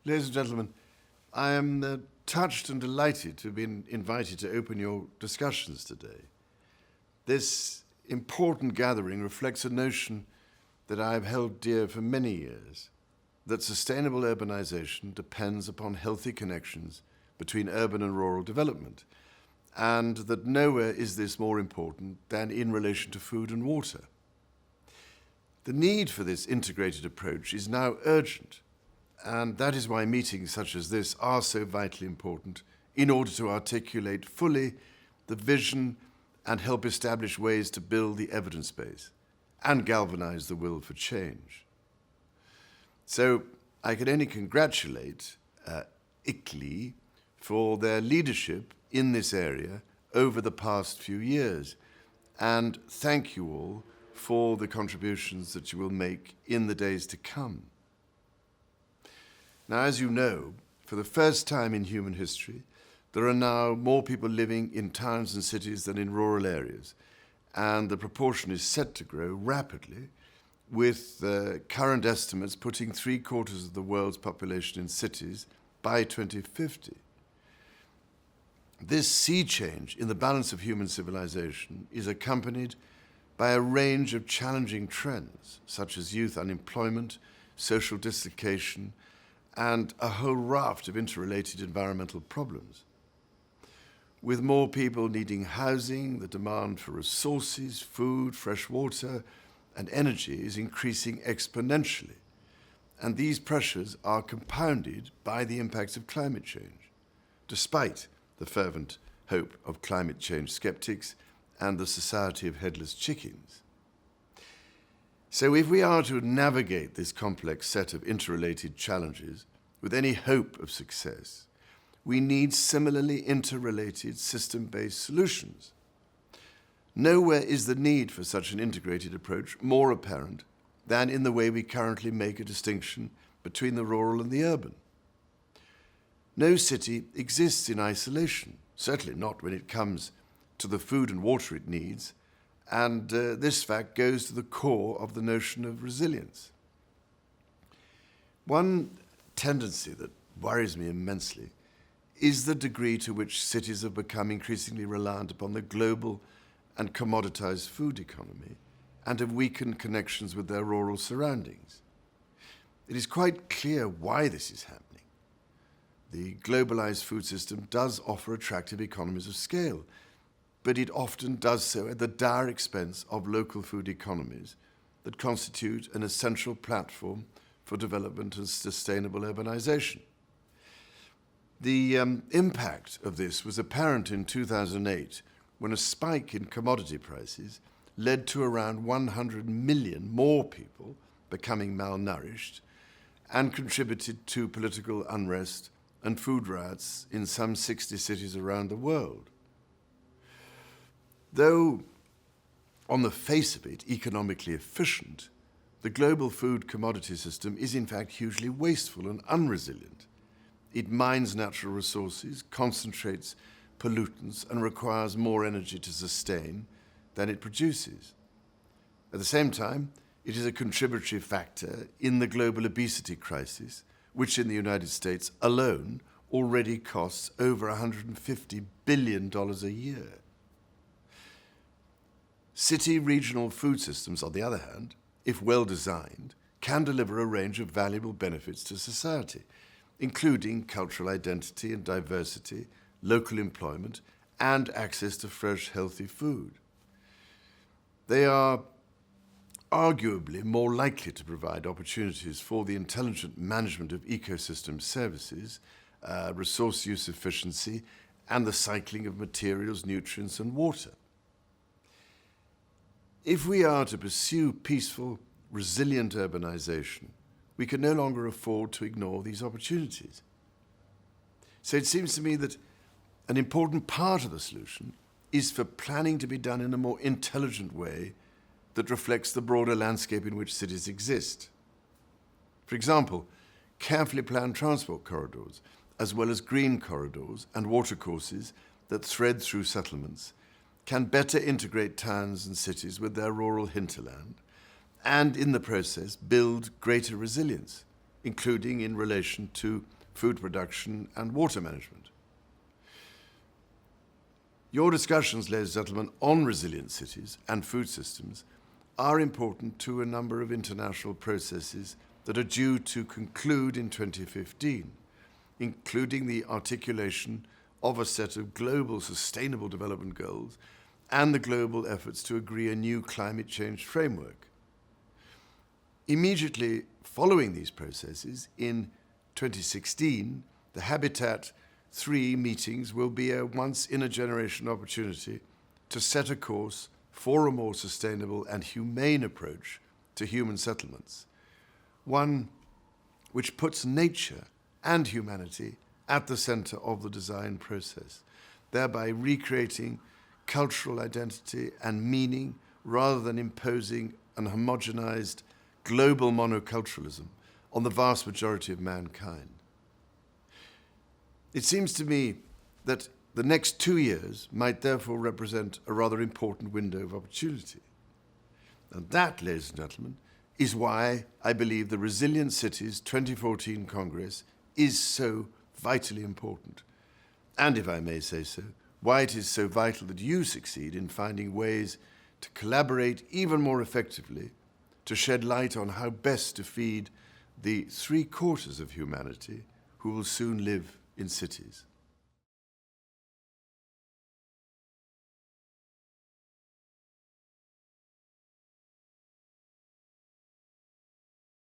Ladies and gentlemen, I am touched and delighted to have been invited to open your discussions today. This important gathering reflects a notion that I have held dear for many years, that sustainable urbanization depends upon healthy connections between urban and rural development, and that nowhere is this more important than in relation to food and water. The need for this integrated approach is now urgent, and that is why meetings such as this are so vitally important in order to articulate fully the vision and help establish ways to build the evidence base and galvanize the will for change. So I can only congratulate ICLEI for their leadership in this area over the past few years, and thank you all for the contributions that you will make in the days to come. Now, as you know, for the first time in human history, there are now more people living in towns and cities than in rural areas, and the proportion is set to grow rapidly, with current estimates putting 3/4 of the world's population in cities by 2050. This sea change in the balance of human civilization is accompanied by a range of challenging trends, such as youth unemployment, social dislocation, and a whole raft of interrelated environmental problems. With more people needing housing, the demand for resources, food, fresh water, and energy is increasing exponentially, and these pressures are compounded by the impacts of climate change, despite the fervent hope of climate change skeptics and the Society of Headless Chickens. So if we are to navigate this complex set of interrelated challenges with any hope of success, we need similarly interrelated system-based solutions. Nowhere is the need for such an integrated approach more apparent than in the way we currently make a distinction between the rural and the urban. No city exists in isolation, certainly not when it comes to the food and water it needs, and this fact goes to the core of the notion of resilience. One tendency that worries me immensely is the degree to which cities have become increasingly reliant upon the global and commoditized food economy and have weakened connections with their rural surroundings. It is quite clear why this is happening. The globalized food system does offer attractive economies of scale, but it often does so at the dire expense of local food economies that constitute an essential platform for development and sustainable urbanization. The impact of this was apparent in 2008, when a spike in commodity prices led to around 100 million more people becoming malnourished and contributed to political unrest and food riots in some 60 cities around the world. Though, on the face of it, economically efficient, the global food commodity system is in fact hugely wasteful and unresilient. It mines natural resources, concentrates pollutants, and requires more energy to sustain than it produces. At the same time, it is a contributory factor in the global obesity crisis, which in the United States alone already costs over $150 billion a year. City regional food systems, on the other hand, if well designed, can deliver a range of valuable benefits to society, including cultural identity and diversity, local employment, and access to fresh, healthy food. They are arguably more likely to provide opportunities for the intelligent management of ecosystem services, resource use efficiency, and the cycling of materials, nutrients, and water. If we are to pursue peaceful, resilient urbanization, we can no longer afford to ignore these opportunities. So it seems to me that an important part of the solution is for planning to be done in a more intelligent way that reflects the broader landscape in which cities exist. For example, carefully planned transport corridors, as well as green corridors and watercourses that thread through settlements, can better integrate towns and cities with their rural hinterland, and in the process build greater resilience, including in relation to food production and water management. Your discussions, ladies and gentlemen, on resilient cities and food systems are important to a number of international processes that are due to conclude in 2015, including the articulation of a set of global sustainable development goals and the global efforts to agree a new climate change framework. Immediately following these processes, in 2016, the Habitat 3 meetings will be a once-in-a-generation opportunity to set a course for a more sustainable and humane approach to human settlements, one which puts nature and humanity at the center of the design process, thereby recreating cultural identity and meaning rather than imposing an homogenized global monoculturalism on the vast majority of mankind. It seems to me that the next 2 years might therefore represent a rather important window of opportunity. And that, ladies and gentlemen, is why I believe the Resilient Cities 2014 Congress is so vitally important. And if I may say so, why it is so vital that you succeed in finding ways to collaborate even more effectively to shed light on how best to feed the 3/4 of humanity who will soon live in cities.